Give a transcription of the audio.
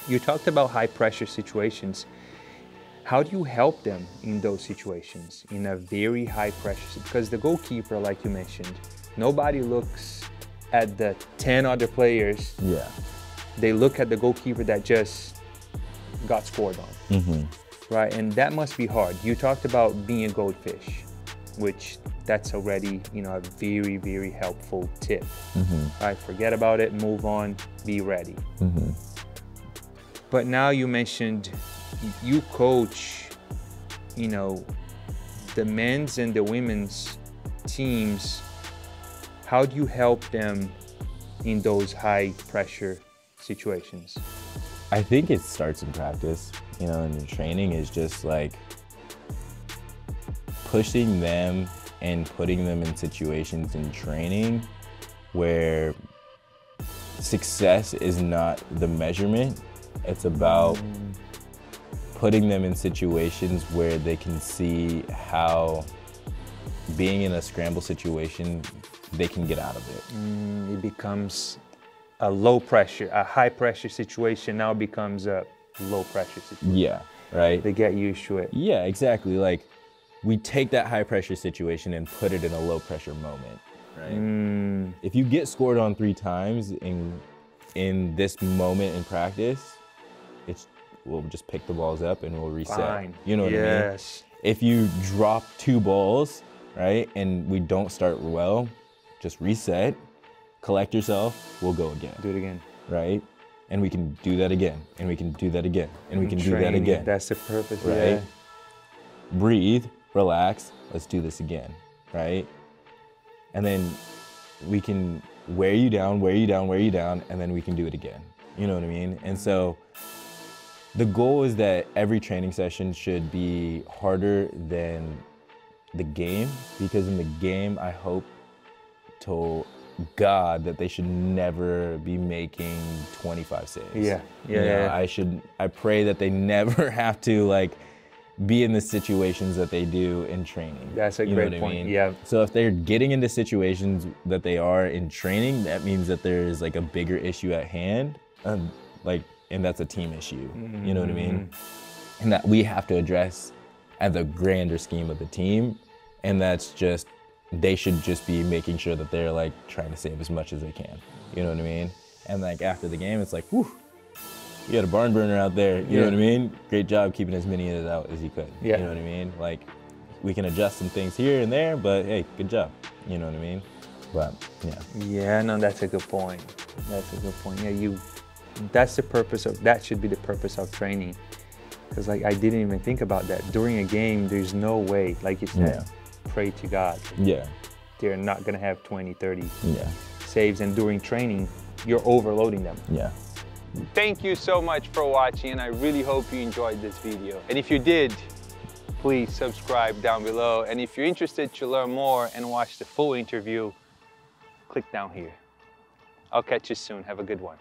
You talked about high pressure situations. How do you help them in those situations, in a very high pressure? Because the goalkeeper, like you mentioned, nobody looks at the 10 other players. Yeah. They look at the goalkeeper that just got scored on, right? And that must be hard. You talked about being a goldfish, which that's already, a very, very helpful tip. Right? Forget about it, move on, be ready. But now you mentioned you coach, the men's and the women's teams. How do you help them in those high pressure situations? I think it starts in practice, and the training is just like pushing them and putting them in situations in training where success is not the measurement. It's about putting them in situations where they can see how being in a scramble situation, they can get out of it. It becomes a low pressure, a high pressure situation now becomes a low pressure situation. Yeah, right? They get used to it. Yeah, exactly. Like, we take that high pressure situation and put it in a low pressure moment, right? If you get scored on 3 times in this moment in practice, we'll just pick the balls up and we'll reset. Fine. You know what I mean? Yes. If you drop 2 balls, right, and we don't start well, just reset, collect yourself, we'll go again. Do it again. Right? And we can do that again, and we can do that again, and we can do that again. That's the purpose, right? Yeah. Breathe, relax, let's do this again, right? And then we can wear you down, and then we can do it again. You know what I mean? And so the goal is that every training session should be harder than the game, because in the game, I hope to God that they should never be making 25 saves. Yeah. I pray that they never have to be in the situations that they do in training. That's a great point. I mean? Yeah. So if they're getting into situations that they are in training, that means that there's a bigger issue at hand, and that's a team issue. You know what I mean? And that we have to address at the grander scheme of the team, and that's just, they should just be making sure that they're trying to save as much as they can. You know what I mean? And after the game, it's whew, you had a barn burner out there. You know what I mean? Great job keeping as many of it out as you could. Yeah. You know what I mean? We can adjust some things here and there, but hey, good job. You know what I mean? But yeah. Yeah, no, that's a good point. That's a good point. Yeah, that should be the purpose of training. Because I didn't even think about that. During a game, there's no way, like you said, pray to God. Yeah. They're not gonna have 20, 30 saves, and during training, you're overloading them. Yeah. Thank you so much for watching, and I really hope you enjoyed this video. And if you did, please subscribe down below. And if you're interested to learn more and watch the full interview, click down here. I'll catch you soon. Have a good one.